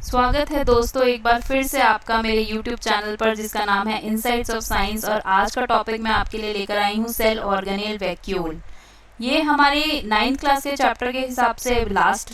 स्वागत है दोस्तों एक बार फिर से आपका मेरे YouTube चैनल पर जिसका नाम है इनसाइट्स ऑफ साइंस। और आज का टॉपिक मैं आपके लिए लेकर आई हूँ सेल ऑर्गेनेल वैक्यूल। ये हमारे 9th क्लास के चैप्टर के हिसाब से लास्ट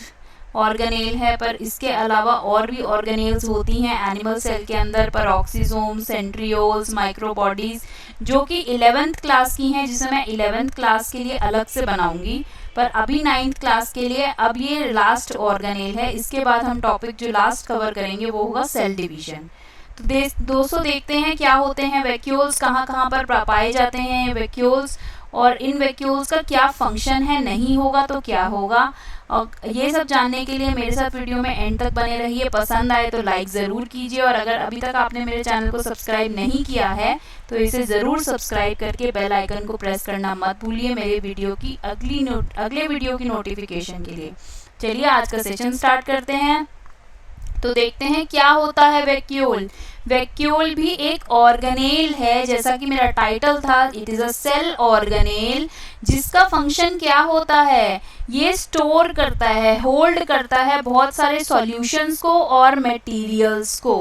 ऑर्गेनेल है, पर इसके अलावा और भी ऑर्गेनेल्स होती हैं एनिमल सेल के अंदर, पेरोक्सिसोम, सेंट्रियोल्स, माइक्रोबॉडीज, जो कि 11th क्लास की हैं, जिसे मैं 11th क्लास के लिए अलग से बनाऊंगी। पर अभी 9th क्लास के लिए अब ये लास्ट ऑर्गेनेल है। इसके बाद हम टॉपिक जो लास्ट कवर करेंगे वो होगा सेल डिवीजन। तो दोस्तों देखते हैं क्या होते हैं वैक्यूल्स, कहाँ कहाँ पर पाए जाते हैं ये वैक्यूल्स, और इन वैक्यूल्स का क्या फंक्शन है, नहीं होगा तो क्या होगा। और ये सब जानने के लिए मेरे साथ वीडियो में एंड तक बने रहिए। पसंद आए तो लाइक ज़रूर कीजिए, और अगर अभी तक आपने मेरे चैनल को सब्सक्राइब नहीं किया है तो इसे ज़रूर सब्सक्राइब करके बेल आइकन को प्रेस करना मत भूलिए मेरे वीडियो की अगले वीडियो की नोटिफिकेशन के लिए। चलिए आज का सेशन स्टार्ट करते हैं। तो देखते हैं क्या होता है वैक्यूल। वैक्यूल भी एक ऑर्गेनेल है, जैसा कि मेरा टाइटल था, it is a cell organelle, जिसका फंक्शन क्या होता है, ये स्टोर करता है, होल्ड करता है बहुत सारे सॉल्यूशंस को और मटेरियल्स को।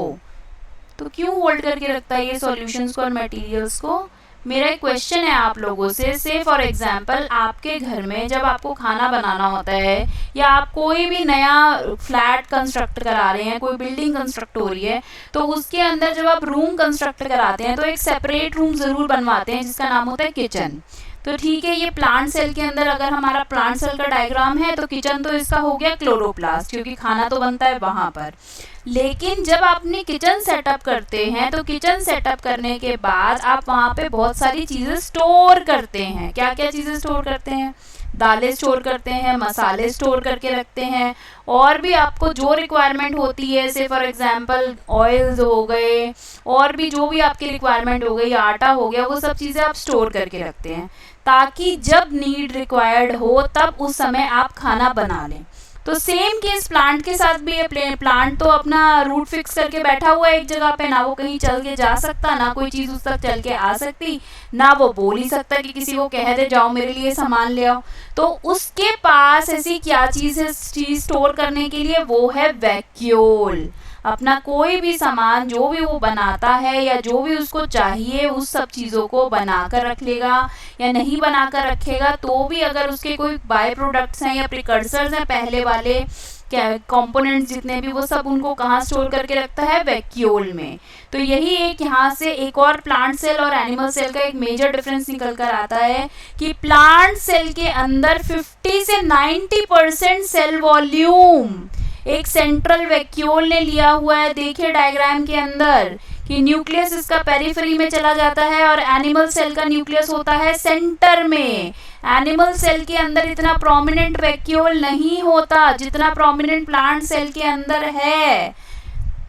तो क्यों होल्ड करके रखता है ये सॉल्यूशंस को और मटेरियल्स को? मेरा एक क्वेश्चन है आप लोगों से फॉर एग्जांपल आपके घर में जब आपको खाना बनाना होता है, या आप कोई भी नया फ्लैट कंस्ट्रक्ट करा रहे हैं, कोई बिल्डिंग कंस्ट्रक्ट हो रही है, तो उसके अंदर जब आप रूम कंस्ट्रक्ट कराते हैं तो एक सेपरेट रूम ज़रूर बनवाते हैं जिसका नाम होता है किचन। तो ठीक है, ये प्लांट सेल के अंदर अगर हमारा प्लांट सेल का डायग्राम है तो किचन तो इसका हो गया क्लोरोप्लास्ट, क्योंकि खाना तो बनता है वहाँ पर। लेकिन जब आपने किचन सेटअप करते हैं तो किचन सेटअप करने के बाद आप वहाँ पे बहुत सारी चीज़ें स्टोर करते हैं। क्या क्या चीज़ें स्टोर करते हैं? दालें स्टोर करते हैं, मसाले स्टोर करके रखते हैं, और भी आपको जो रिक्वायरमेंट होती है, से फॉर एग्जांपल ऑयल्स हो गए, और भी जो भी आपकी रिक्वायरमेंट हो गई, आटा हो गया, वो सब चीज़ें आप स्टोर करके रखते हैं ताकि जब नीड रिक्वायर्ड हो तब उस समय आप खाना बना लें। तो सेम केस प्लांट के साथ भी है। प्लांट तो अपना रूट फिक्स करके बैठा हुआ है एक जगह पे, ना वो कहीं चल के जा सकता, ना कोई चीज़ उस तक चल के आ सकती, ना वो बोल ही सकता कि किसी को कह दे जाओ मेरे लिए सामान ले आओ। तो उसके पास ऐसी क्या चीज़ है, चीज़ स्टोर करने के लिए, वो है वैक्यूल। अपना कोई भी सामान जो भी वो बनाता है या जो भी उसको चाहिए उस सब चीज़ों को बना कर रख लेगा, या नहीं बना कर रखेगा तो भी अगर उसके कोई बाय प्रोडक्ट्स हैं या प्रिकर्सर्स हैं पहले वाले कंपोनेंट्स जितने भी, वो सब उनको कहाँ स्टोर करके रखता है? वैक्यूल में। तो यही एक यहाँ से एक और प्लांट सेल और एनिमल सेल का एक मेजर डिफरेंस निकल कर आता है कि प्लांट सेल के अंदर 50 से 90% सेल वॉल्यूम एक सेंट्रल वैक्यूल ने लिया हुआ है। देखिए डायग्राम के अंदर कि न्यूक्लियस इसका पेरिफेरी में चला जाता है और एनिमल सेल का न्यूक्लियस होता है सेंटर में। एनिमल सेल के अंदर इतना प्रोमिनेंट वैक्यूल नहीं होता जितना प्रोमिनेंट प्लांट सेल के अंदर है।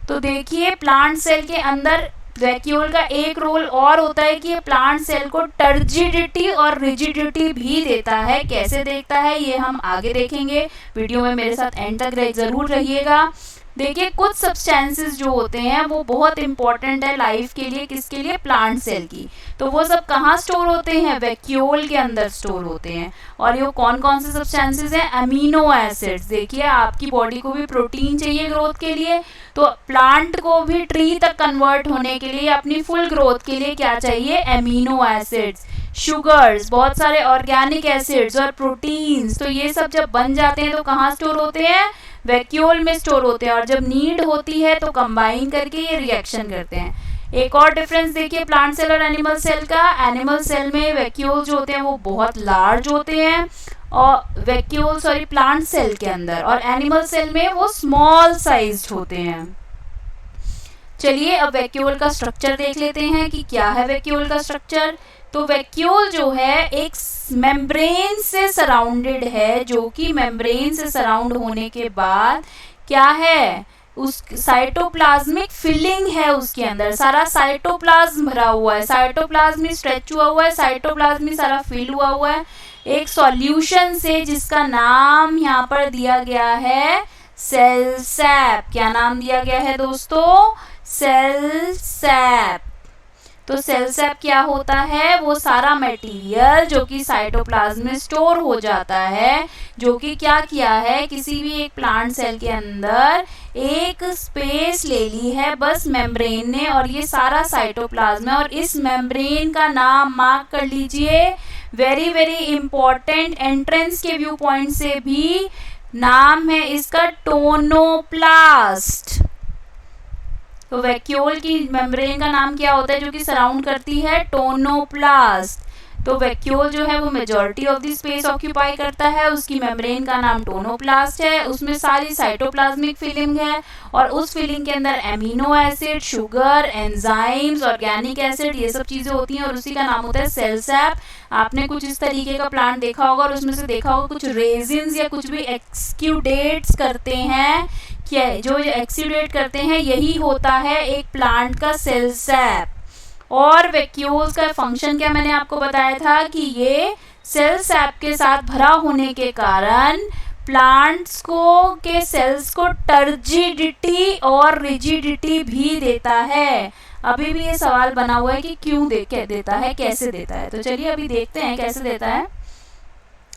तो देखिए प्लांट सेल के अंदर वैक्यूल का एक रोल और होता है कि ये प्लांट सेल को टर्जिडिटी और रिजिडिटी भी देता है। कैसे देखता है ये हम आगे देखेंगे, वीडियो में मेरे साथ एंड तक जरूर रहिएगा। देखिए कुछ सब्सटेंसेस जो होते हैं वो बहुत इंपॉर्टेंट है लाइफ के लिए, किसके लिए? प्लांट सेल की। तो वो सब कहाँ स्टोर होते हैं? वैक्यूल के अंदर स्टोर होते हैं। और ये कौन कौन से सब्सटेंसेस हैं? Amino acids. देखिए आपकी बॉडी को भी प्रोटीन चाहिए ग्रोथ के लिए, तो प्लांट को भी ट्री तक कन्वर्ट होने के लिए, अपनी फुल ग्रोथ के लिए क्या चाहिए? अमीनो एसिड्स, शुगर्स, बहुत सारे ऑर्गेनिक एसिड्स और प्रोटीन्स। तो ये सब जब बन जाते हैं तो कहाँ स्टोर होते हैं? वैक्यूल में स्टोर होते हैं। और जब नीड होती है तो कंबाइन करके ये रिएक्शन करते हैं। एक और डिफरेंस देखिए प्लांट सेल और एनिमल सेल का। एनिमल सेल में वैक्यूल जो होते हैं वो बहुत लार्ज होते हैं, और प्लांट सेल के अंदर, और एनिमल सेल में वो स्मॉल साइज्ड होते हैं। चलिए अब वैक्यूल का स्ट्रक्चर देख लेते हैं कि क्या है वैक्यूल का स्ट्रक्चर। तो वैक्यूल जो है एक मेम्ब्रेन से सराउंडेड है, जो कि मेम्ब्रेन से सराउंड होने के बाद क्या है? उस साइटोप्लाज्मिक फिलिंग है, उसके अंदर सारा साइटोप्लाज्म भरा हुआ है, साइटोप्लाज्म में स्ट्रेच हुआ हुआ है, साइटोप्लाज्म में सारा फिल हुआ है एक सॉल्यूशन से, जिसका नाम यहाँ पर दिया गया है सेल सैप। क्या नाम दिया गया है दोस्तों? Cell sap. तो सेल सैप क्या होता है, वो सारा मटेरियल जो कि साइटोप्लाज्म में स्टोर हो जाता है, जो कि क्या किया है, किसी भी एक प्लांट सेल के अंदर एक स्पेस ले ली है बस मेम्ब्रेन ने, और ये सारा साइटोप्लाज्म है। और इस मेम्ब्रेन का नाम मार्क कर लीजिए, वेरी वेरी इंपॉर्टेंट, एंट्रेंस के व्यू पॉइंट से भी नाम है इसका टोनोप्लास्ट। तो वैक्यूल की मेम्ब्रेन का नाम क्या होता है जो कि सराउंड करती है, टोनोप्लास्ट। तो वैक्यूल जो है वो majority of the space occupy करता है, उसकी मेम्ब्रेन का नाम टोनोप्लास्ट है, उसमें सारी साइटोप्लाज्मिक फिलिंग है, और उस फिलिंग के अंदर amino acid, sugar, enzymes, organic acid, ये सब चीजें होती हैं, और उसी का नाम होता है सेल सैप। आपने कुछ इस तरीके का प्लांट देखा होगा, और उसमें से देखा होगा कुछ रेजिन्स या कुछ भी एक्सक्यूडेट्स करते हैं, क्या जो एक्सक्यूडेट करते हैं यही होता है एक प्लांट का सेल सैप। और वैक्यूल्स का फंक्शन क्या मैंने आपको बताया था कि ये सेल सैप के साथ भरा होने के कारण प्लांट्स को के सेल्स को टर्जिडिटी और रिजिडिटी भी देता है। अभी भी ये सवाल बना हुआ है कि क्यों देता है, कैसे देता है, तो चलिए अभी देखते हैं कैसे देता है।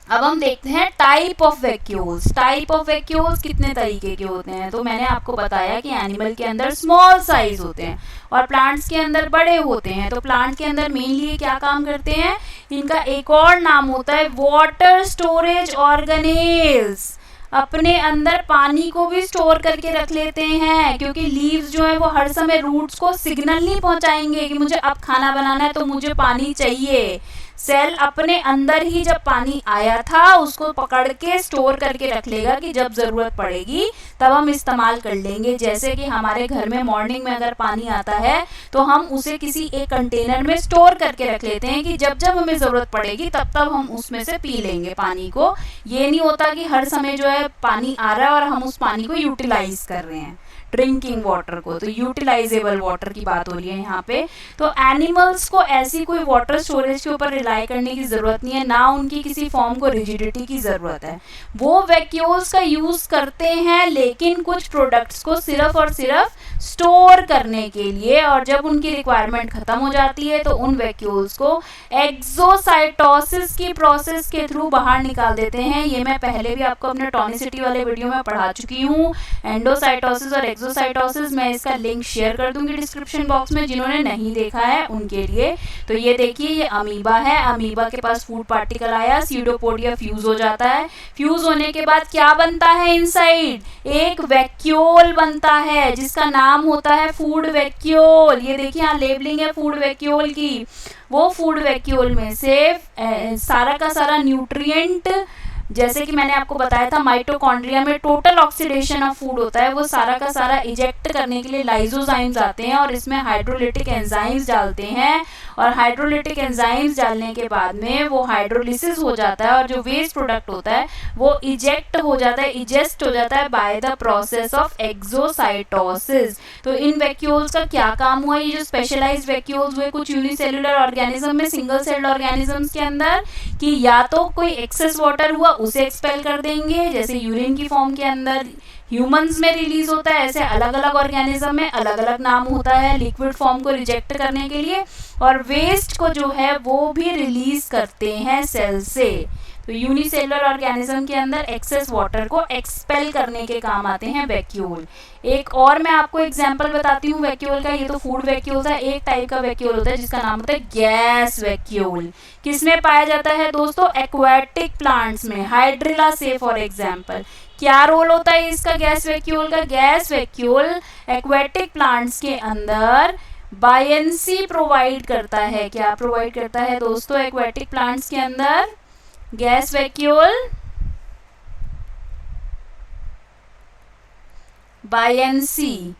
अब हम देखते हैं type of vacuoles. Type of vacuoles कितने तरीके के होते हैं, तो मैंने आपको बताया कि एनिमल के अंदर स्मॉल साइज होते हैं और प्लांट्स के अंदर बड़े होते हैं। तो प्लांट के अंदर मेनली क्या काम करते हैं, इनका एक और नाम होता है वाटर स्टोरेज ऑर्गेनेल्स। अपने अंदर पानी को भी स्टोर करके रख लेते हैं, क्योंकि लीव्स जो है वो हर समय रूट्स को सिग्नल नहीं पहुंचाएंगे कि मुझे अब खाना बनाना है तो मुझे पानी चाहिए। सेल अपने अंदर ही जब पानी आया था उसको पकड़ के स्टोर करके रख लेगा कि जब जरूरत पड़ेगी तब हम इस्तेमाल कर लेंगे। जैसे कि हमारे घर में मॉर्निंग में अगर पानी आता है तो हम उसे किसी एक कंटेनर में स्टोर करके रख लेते हैं कि जब जब हमें जरूरत पड़ेगी तब तब हम उसमें से पी लेंगे पानी को। ये नहीं होता कि हर समय जो है पानी आ रहा है और हम उस पानी को यूटिलाइज कर रहे हैं, ड्रिंकिंग वाटर को। तो यूटिलाइजेबल वाटर की बात हो रही है यहाँ पे। तो एनिमल्स को ऐसी कोई वाटर स्टोरेज के ऊपर रिलाई करने की जरूरत नहीं है, ना उनकी किसी फॉर्म को रिजिडिटी की जरूरत है। वो वैक्यूल्स का यूज करते हैं लेकिन कुछ प्रोडक्ट्स को सिर्फ और सिर्फ स्टोर करने के लिए, और जब उनकी रिक्वायरमेंट खत्म हो जाती है तो उन वैक्यूल्स को एक्सोसाइटोसिस की प्रोसेस के थ्रू बाहर निकाल देते हैं। ये मैं पहले भी आपको अपने टॉनिसिटी वाले वीडियो में पढ़ा चुकी हूँ। एंडोसाइटोसिस और एक्सोसाइटोसिस, मैं इसका लिंक शेयर कर दूंगी डिस्क्रिप्शन बॉक्स में, जिन्होंने नहीं देखा है उनके लिए। तो ये देखिए, ये अमीबा है, अमीबा के पास फूड पार्टिकल आया, स्यूडोपोडिया फ्यूज हो जाता है। फ्यूज होने के बाद क्या बनता है इनसाइड, एक वैक्यूल बनता है जिसका नाम होता है फूड वैक्यूल। ये देखिए यहाँ लेबलिंग है फूड वैक्यूल की। वो फूड वैक्यूल में से सारा का सारा न्यूट्रिएंट, जैसे कि मैंने आपको बताया था माइटोकॉन्ड्रिया में टोटल ऑक्सीडेशन ऑफ फूड होता है, वो सारा का सारा इजेक्ट करने के लिए लाइसोजाइम्स आते हैं और इसमें हाइड्रोलिटिक एंजाइम्स डालते हैं, और हाइड्रोलिटिक एंजाइम्स डालने के बाद में वो हाइड्रोलिसिस हो जाता है और जो वेस्ट प्रोडक्ट होता है वो इजेक्ट हो जाता है, इजेस्ट हो जाता है by the process of exocytosis. तो इन वैक्यूल्स का क्या काम हुआ, ये जो स्पेशलाइज्ड वैक्यूल्स हुए कुछ यूनिसेलुलर ऑर्गेनिज्म में, सिंगल सेल्ड ऑर्गेनिजम्स के अंदर, कि या तो कोई एक्सेस वाटर हुआ उसे एक्सपेल कर देंगे, जैसे यूरिन की फॉर्म के अंदर ह्यूमंस में रिलीज होता है, ऐसे अलग अलग ऑर्गेनिज्म में अलग अलग नाम होता है लिक्विड फॉर्म को रिजेक्ट करने के लिए, और वेस्ट को जो है वो भी रिलीज करते हैं सेल से। तो यूनिसेलुलर ऑर्गेनिज्म के अंदर एक्सेस वाटर को एक्सपेल करने के काम आते हैं वैक्यूल। एक और मैं आपको एग्जांपल बताती हूँ वैक्यूल का, ये तो फूड वैक्यूल था। एक टाइप का वैक्यूल होता है जिसका नाम होता है गैस वैक्यूल। किसमें पाया जाता है दोस्तों, एक्वाटिक प्लांट्स में, हाइड्रिला से फॉर एग्जाम्पल। क्या रोल होता है इसका गैस वैक्यूल का, गैस वैक्यूल एक्वाटिक प्लांट्स के अंदर बायंसी प्रोवाइड करता है। क्या प्रोवाइड करता है दोस्तों एक्वाटिक प्लांट्स के अंदर, gas vacuole buoyancy.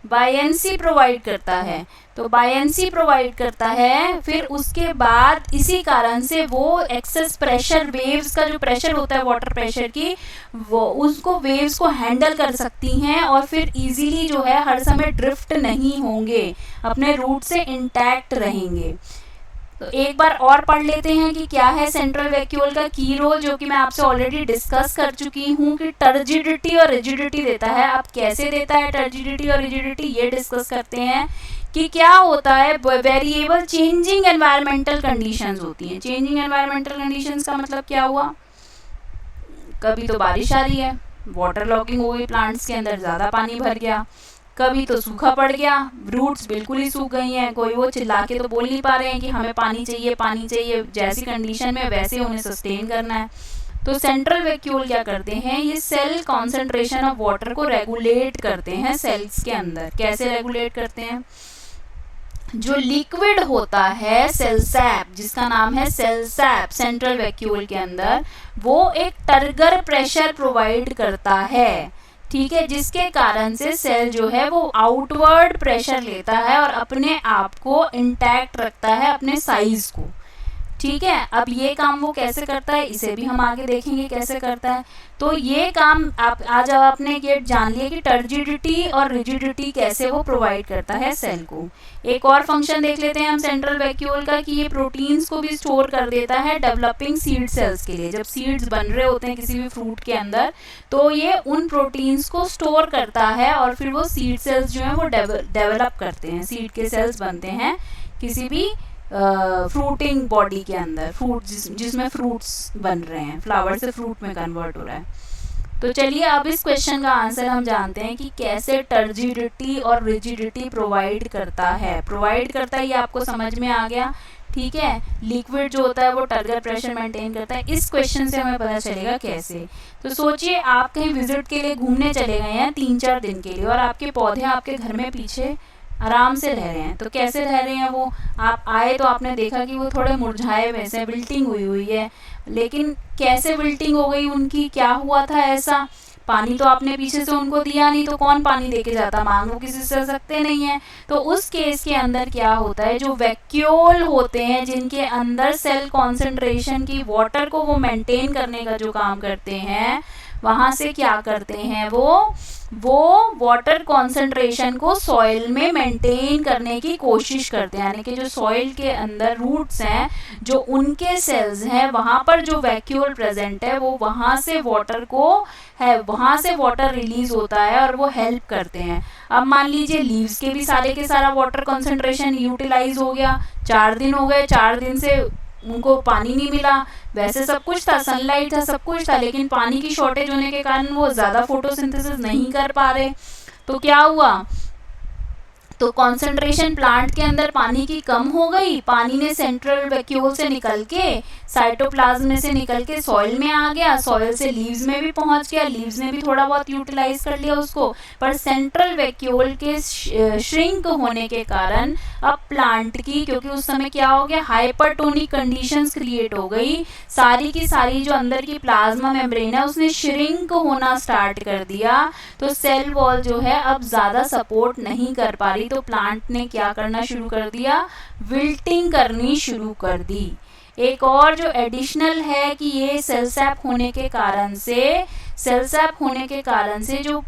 Buoyancy provide करता है। तो बायंसी प्रोवाइड करता है, फिर उसके बाद इसी कारण से वो एक्सेस प्रेशर, वेव्स का जो प्रेशर होता है वाटर प्रेशर की, वो उसको वेव्स को हैंडल कर सकती हैं और फिर इजीली जो है हर समय ड्रिफ्ट नहीं होंगे, अपने रूट से इंटैक्ट रहेंगे। तो एक बार और पढ़ लेते हैं कि क्या है सेंट्रल वैक्यूल का की रोल, जो कि मैं आपसे ऑलरेडी डिस्कस कर चुकी हूँ कि टर्जिडिटी और रिजिडिटी देता है। अब कैसे देता है टर्जिडिटी और रिजिडिटी ये डिस्कस करते हैं कि क्या होता है। वेरिएबल चेंजिंग एनवायरमेंटल कंडीशंस होती हैं। चेंजिंग एनवायरमेंटल कंडीशंस का मतलब क्या हुआ, कभी तो बारिश आ रही है, वाटर लॉगिंग हो गई, प्लांट्स के अंदर ज़्यादा पानी भर गया, कभी तो सूखा पड़ गया, रूट्स बिल्कुल ही सूख गई हैं, कोई वो चिल्ला के तो बोल नहीं पा रहे हैं कि हमें पानी चाहिए पानी चाहिए, जैसी कंडीशन में वैसे उन्हें सस्टेन करना है। तो सेंट्रल वैक्यूल क्या करते हैं, ये सेल कॉन्सेंट्रेशन ऑफ वाटर को रेगुलेट करते हैं सेल्स के अंदर। कैसे रेगुलेट करते हैं, जो लिक्विड होता है सेल सैप, जिसका नाम है सेल सैप सेंट्रल वैक्यूल के अंदर, वो एक टर्गर प्रेशर प्रोवाइड करता है, ठीक है, जिसके कारण से सेल जो है वो आउटवर्ड प्रेशर लेता है और अपने आप को इंटैक्ट रखता है, अपने साइज को, ठीक है। अब ये काम वो कैसे करता है इसे भी हम आगे देखेंगे कैसे करता है। तो ये काम आप आज आपने ये जान लिया कि टर्जिडिटी और रिजिडिटी कैसे वो प्रोवाइड करता है सेल को। एक और फंक्शन देख लेते हैं हम सेंट्रल वैक्यूल का, कि ये प्रोटीन्स को भी स्टोर कर देता है डेवलपिंग सीड सेल्स के लिए। जब सीड्स बन रहे होते हैं किसी भी फ्रूट के अंदर, तो ये उन प्रोटीन्स को स्टोर करता है और फिर वो सीड सेल्स जो हैं वो डेवलप करते हैं, सीड के सेल्स बनते हैं किसी भी फ्रूटिंग बॉडी के अंदर, फ्रूट जिसमें फ्रूट्स बन रहे हैं, फ्लावर से फ्रूट में कन्वर्ट हो रहा है। तो चलिए अब इस क्वेश्चन का आंसर हम जानते हैं कि कैसे टर्जिडिटी और रिजिडिटी प्रोवाइड करता है। प्रोवाइड करता है ये आपको समझ में आ गया, ठीक है। लिक्विड जो होता है वो टर्गर प्रेशर मेंटेन करता है। इस क्वेश्चन से हमें पता चलेगा कैसे। तो सोचिए आप कहीं विजिट के लिए घूमने चले गए हैं 3-4 दिन के लिए, और आपके पौधे आपके घर में पीछे आराम से रह रहे हैं। तो कैसे रह रहे हैं वो, आप आए तो आपने देखा कि वो थोड़े मुरझाए हुए से, विल्टिंग हुई हुई है। लेकिन कैसे विल्टिंग हो गई उनकी, क्या हुआ था ऐसा, पानी तो आपने पीछे से उनको दिया नहीं, तो कौन पानी देके जाता, मांग वो किसी से सकते नहीं है। तो उस केस के अंदर क्या होता है, जो वैक्यूल होते हैं जिनके अंदर सेल कॉन्सेंट्रेशन की वाटर को वो मेंटेन करने का जो काम करते हैं, वहाँ से क्या करते हैं वो वाटर कॉन्सेंट्रेशन को सॉइल में मेंटेन करने की कोशिश करते हैं। यानी कि जो सॉइल के अंदर रूट्स हैं, जो उनके सेल्स हैं, वहाँ पर जो वैक्यूल प्रेजेंट है वो वहाँ से वाटर रिलीज होता है और वो हेल्प करते हैं। अब मान लीजिए लीव्स के भी सारे के सारा वाटर कॉन्सेंट्रेशन यूटिलाइज हो गया, 4 दिन हो गए, 4 दिन से उनको पानी नहीं मिला। वैसे सब कुछ था, सनलाइट था, सब कुछ था, लेकिन पानी की शॉर्टेज होने के कारण वो ज़्यादा फोटोसिंथेसिस नहीं कर पा रहे। तो क्या हुआ, तो कॉन्सेंट्रेशन प्लांट के अंदर पानी की कम हो गई, पानी ने सेंट्रल वैक्यूल से निकल के, साइटोप्लाज्म में से निकल के सॉइल में आ गया, सॉइल से लीव्स में भी पहुंच गया, लीव्स ने भी थोड़ा बहुत यूटिलाइज कर लिया उसको। पर सेंट्रल वैक्यूल के श्रिंक होने के कारण अब प्लांट की, क्योंकि उस समय क्या हो गया, हाइपरटोनिक कंडीशंस क्रिएट हो गई, सारी की सारी जो अंदर की प्लाज्मा मेम्ब्रेन है उसने श्रिंक होना स्टार्ट कर दिया। तो सेल वॉल जो है अब ज़्यादा सपोर्ट नहीं कर पा रही, तो प्लांट ने क्या करना शुरू कर दिया, विल्टिंग करनी शुरू कर दी। एक और जो एडिशनल है कि ये सेल सैप होने के कारण से जो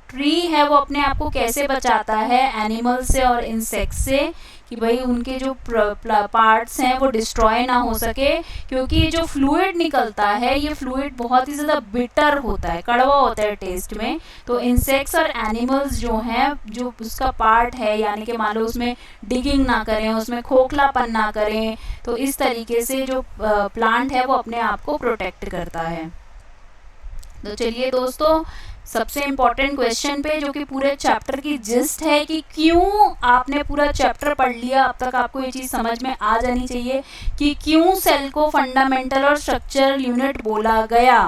ट्री है वो अपने आप को कैसे बचाता है एनिमल से और इंसेक्ट से, कि भाई उनके जो पार्ट्स हैं वो डिस्ट्रॉय ना हो सके, क्योंकि जो फ्लूइड निकलता है ये फ्लूइड बहुत ही ज़्यादा बिटर होता है, कड़वा होता है टेस्ट में। तो इंसेक्ट्स और एनिमल्स जो हैं, जो उसका पार्ट है, यानी कि मान लो उसमें डिगिंग ना करें, उसमें खोखलापन ना करें, तो इस तरीके से जो प्लांट है वो अपने आप को प्रोटेक्ट करता है। तो चलिए दोस्तों, सबसे इम्पॉर्टेंट क्वेश्चन पे, जो कि पूरे चैप्टर की जिस्ट है कि क्यों आपने पूरा चैप्टर पढ़ लिया, अब तक आपको ये चीज़ समझ में आ जानी चाहिए कि क्यों सेल को फंडामेंटल और स्ट्रक्चरल यूनिट बोला गया।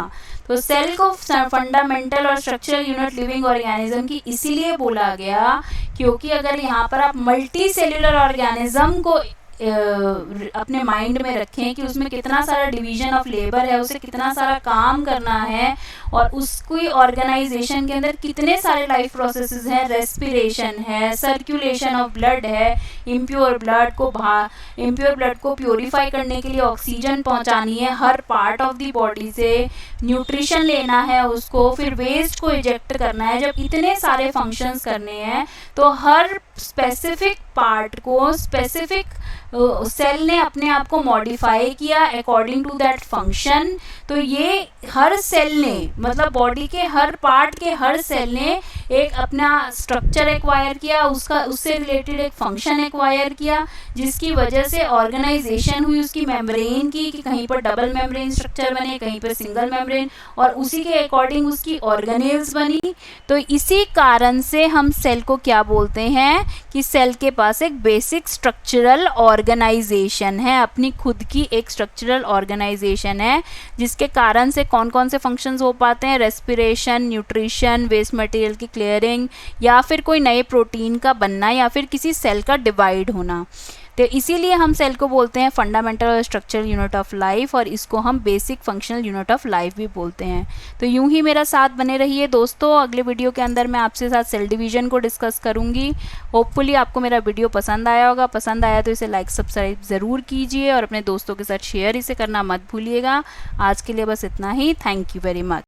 तो सेल को फंडामेंटल और स्ट्रक्चरल यूनिट लिविंग ऑर्गेनिज्म की इसीलिए बोला गया क्योंकि अगर यहाँ पर आप मल्टी सेल्यूलर ऑर्गेनिज्म को अपने माइंड में रखें कि उसमें कितना सारा डिवीजन ऑफ लेबर है, उसे कितना सारा काम करना है, और उसकी ऑर्गेनाइजेशन के अंदर कितने सारे लाइफ प्रोसेसेस हैं, रेस्पिरेशन है, सर्कुलेशन ऑफ ब्लड है, इम्प्योर ब्लड को प्योरीफाई करने के लिए ऑक्सीजन पहुंचानी है हर पार्ट ऑफ द बॉडी से, न्यूट्रिशन लेना है उसको, फिर वेस्ट को इजेक्ट करना है। जब इतने सारे फंक्शंस करने हैं तो हर स्पेसिफिक पार्ट को, स्पेसिफिक सेल ने अपने आप को मॉडिफाई किया अकॉर्डिंग टू दैट फंक्शन। तो ये हर सेल ने, मतलब बॉडी के हर पार्ट के हर सेल ने एक अपना स्ट्रक्चर एक्वायर किया, उससे रिलेटेड एक फंक्शन एक्वायर किया, जिसकी वजह से ऑर्गेनाइजेशन हुई उसकी मेम्ब्रेन की, कि कहीं पर डबल मेम्ब्रेन स्ट्रक्चर बने, कहीं पर सिंगल मेम्ब्रेन, और उसी के अकॉर्डिंग उसकी ऑर्गेनेल्स बनी। तो इसी कारण से हम सेल को क्या बोलते हैं कि सेल के पास एक बेसिक स्ट्रक्चरल ऑर्गेनाइजेशन है, अपनी खुद की एक स्ट्रक्चरल ऑर्गेनाइजेशन है, जिसके कारण से कौन कौन से फंक्शंस हो पाते हैं, रेस्पिरेशन, न्यूट्रिशन, वेस्ट मटेरियल की क्लियरिंग, या फिर कोई नए प्रोटीन का बनना, या फिर किसी सेल का डिवाइड होना। तो इसीलिए हम सेल को बोलते हैं फंडामेंटल और स्ट्रक्चरल यूनिट ऑफ लाइफ, और इसको हम basic functional unit of life भी बोलते हैं। तो यूं ही मेरा साथ बने रहिए दोस्तों, अगले वीडियो के अंदर मैं आपसे साथ सेल डिवीजन को डिस्कस करूंगी। होपफुली आपको मेरा वीडियो पसंद आया होगा, पसंद आया तो इसे लाइक सब्सक्राइब ज़रूर कीजिए और अपने दोस्तों के साथ शेयर इसे करना मत भूलिएगा। आज के लिए बस इतना ही। Thank you very much.